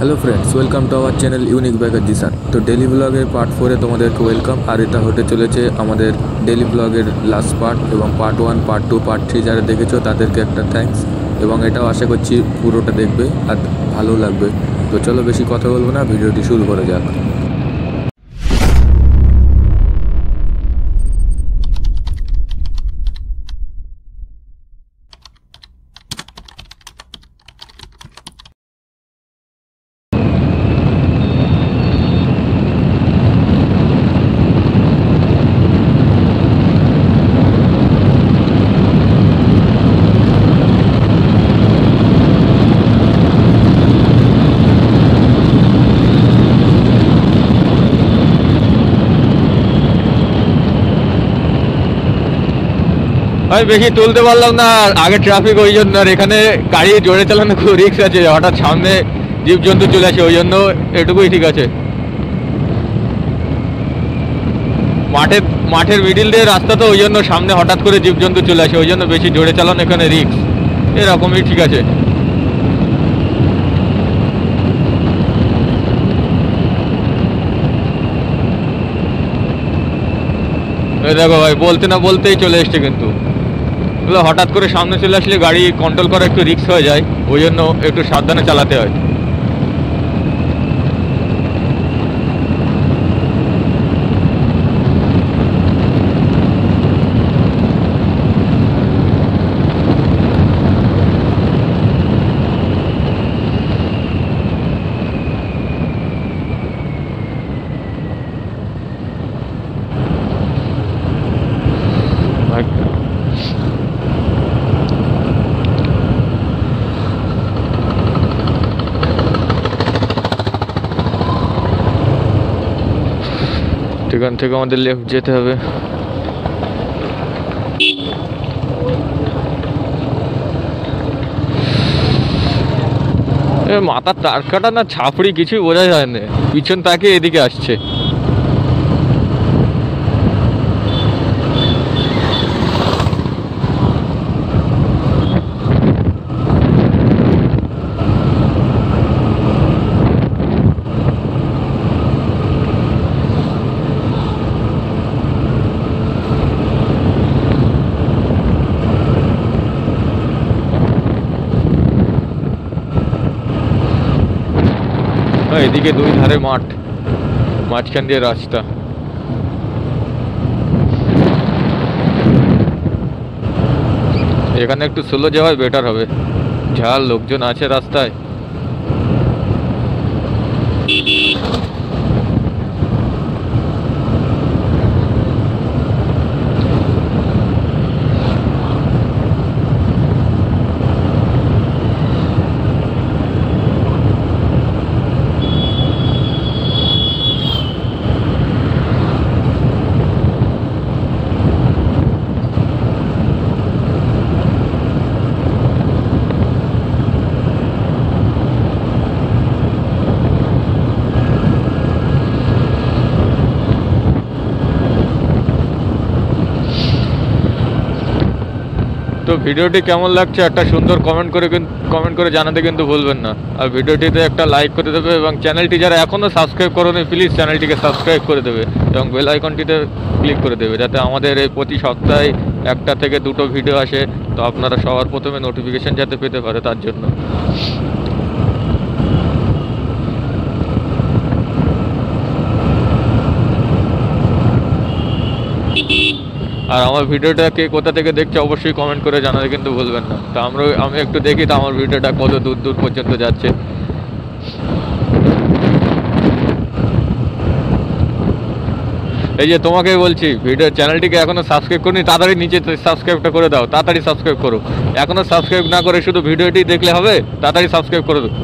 Hello friends, welcome to our channel unique ব্যাগার জিসান। তো daily ব্লগের পার্ট 4-এ তোমাদেরকে ওয়েলকাম। আর এটা হতে চলেছে আমাদের ডেলি ব্লগের লাস্ট পার্ট, এবং পার্ট 1, পার্ট 2, পার্ট 3 যারা দেখেছো তাদেরকে একটা থ্যাঙ্কস। এবং এটাও আশা করছি পুরোটা দেখবে আর ভালো লাগবে। তো চলো বেশি কথা বলবো না, ভিডিওটি শুরু করা যাক। আমি বেশি তুলতে পারলাম না, আগে ট্রাফিক ওই জন্য। আর এখানে গাড়ি জোরে চালানো খুব রিস্ক আছে, হঠাৎ সামনে জীবজন্তু চলে আসে, ওই জন্য এটুকুই ঠিক আছে। মাঠের মিডিল দিয়ে রাস্তা, তো ওই জন্য সামনে হঠাৎ করে জীবজন্তু চলে আসে, ওই জন্য বেশি জোরে চালানো এখানে রিস্ক। এরকমই ঠিক আছে। দেখো ভাই, বলতে না বলতেই চলে এসছে, কিন্তু হঠাৎ করে সামনে চলে আসলে গাড়ি কন্ট্রোল করা একটু রিস্ক হয়ে যায়, ওই জন্য একটু সাবধানে চালাতে হয়। এখান থেকে আমাদের লেফট যেতে হবে। মাথার তার কাটা না ছাপড়ি কিছুই বোঝা যায় না, পিছন তাকে এদিকে আসছে। এদিকে দুই ধারে মাঠ, মাঝখান দিয়ে রাস্তা। এখানে একটু স্লো যাওয়াই বেটার হবে, যা লোকজন আছে রাস্তায়। তো ভিডিওটি কেমন লাগছে একটা সুন্দর কমেন্ট করে জানাতে কিন্তু ভুলবেন না। আর ভিডিওটিতে একটা লাইক করে দেবে, এবং চ্যানেলটি যারা এখনও সাবস্ক্রাইব করোনি প্লিজ চ্যানেলটিকে সাবস্ক্রাইব করে দেবে, এবং বেল আইকনটিতে ক্লিক করে দেবে, যাতে আমাদের এই প্রতি সপ্তাহে 1 থেকে 2 ভিডিও আসে। তো আপনারা সবার প্রথমে নোটিফিকেশান যাতে পেতে পারে তার জন্য। আর আমার ভিডিওটা কে কোথা থেকে দেখছে অবশ্যই কমেন্ট করে জানাতে কিন্তু ভুলবেন না। তো আমি একটু দেখি তো আমার ভিডিওটা কত দূর পর্যন্ত যাচ্ছে। এই যে তোমাকেই বলছি, ভিডিও চ্যানেলটিকে এখনো সাবস্ক্রাইব করনি, তাড়াতাড়ি নিচে সাবস্ক্রাইবটা করে দাও, তাড়াতাড়ি সাবস্ক্রাইব করো। এখনো সাবস্ক্রাইব না করে শুধু ভিডিওটি দেখলে হবে, তাড়াতাড়ি সাবস্ক্রাইব করে দাও।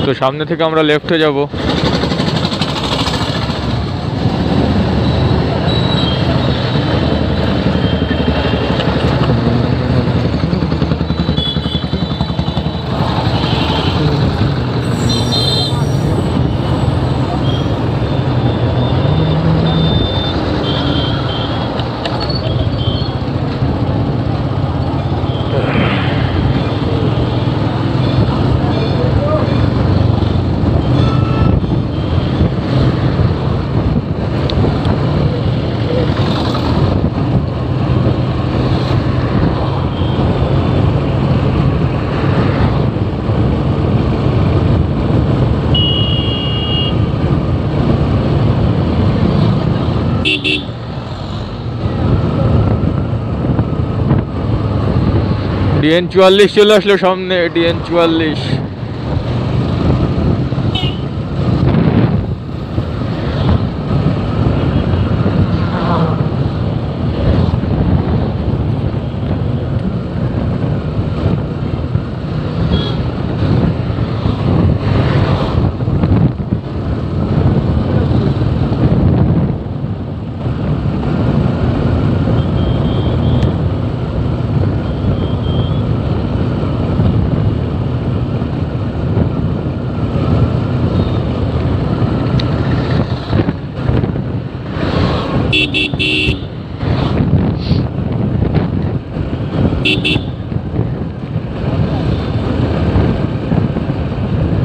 তো সামনে থেকে আমরা লেফটে যাব। DN 44 চলে আসলো সামনে, DN 44।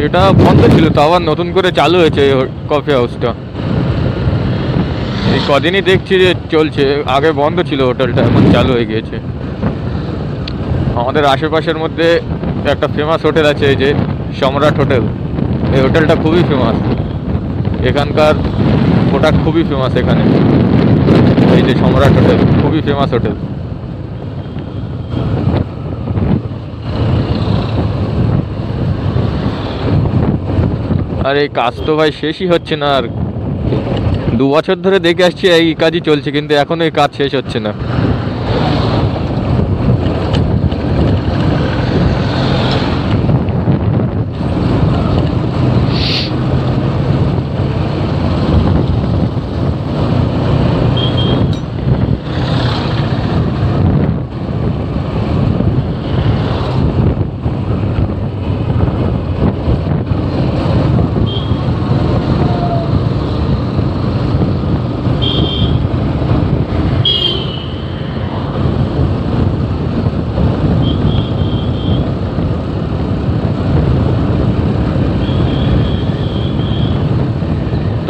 এটা বন্ধ ছিল, তো আবার নতুন করে চালু হয়েছে এই কফি হাউসটা। এই কদিনই দেখছি যে চলছে, আগে বন্ধ ছিল হোটেলটা, এখন চালু হয়ে গিয়েছে। আমাদের আশেপাশের মধ্যে একটা ফেমাস হোটেল আছে, এই যে সম্রাট হোটেল। এই হোটেলটা খুবই ফেমাস, এখানকার প্রোডাক্ট খুবই ফেমাস এখানে। এই যে সম্রাট হোটেল খুবই ফেমাস হোটেল। আর এই কাজ তো ভাই শেষই হচ্ছে না, আর 2 বছর ধরে দেখে আসছি এই কাজই চলছে, কিন্তু এখনো এই কাজ শেষ হচ্ছে না।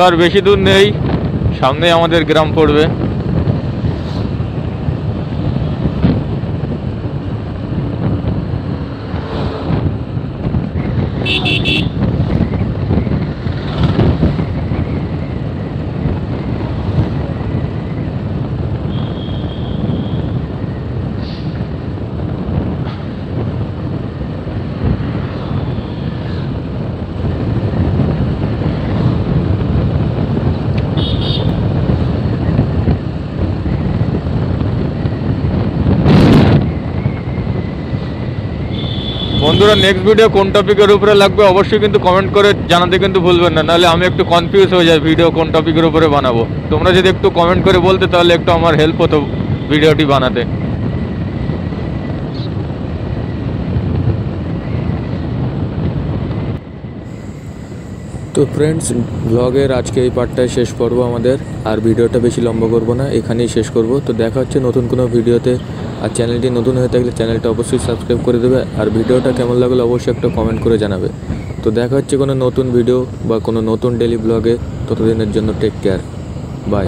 তো আর বেশি দূর নেই, সামনেই আমাদের গ্রাম পড়বে। বন্ধুরা, নেক্সট ভিডিও কোন টপিকের উপরে লাগবে অবশ্যই কিন্তু কমেন্ট করে জানাতে কিন্তু ভুলবেন না, নাহলে আমি একটু কনফিউজ হয়ে যাই ভিডিও কোন টপিকের উপরে বানাবো। তোমরা যদি একটু কমেন্ট করে বলতে তাহলে একটু আমার হেল্প হতো ভিডিওটি বানাতে। তো ফ্রেন্ডস, ব্লগের আজকে এই পার্টটাই শেষ পর্ব আমাদের, আর ভিডিওটা বেশি লম্বা করব না, এখানেই শেষ করব। তো দেখা হচ্ছে নতুন কোনো ভিডিওতে। আর চ্যানেলটি নতুন হয়ে থাকলে চ্যানেলটা অবশ্যই সাবস্ক্রাইব করে দেবে, আর ভিডিওটা কেমন লাগলো অবশ্যই একটা কমেন্ট করে জানাবে। তো দেখা হচ্ছে কোনো নতুন ভিডিও বা কোনো নতুন ডেলি ব্লগে। ততদিনের জন্য টেক কেয়ার, বাই।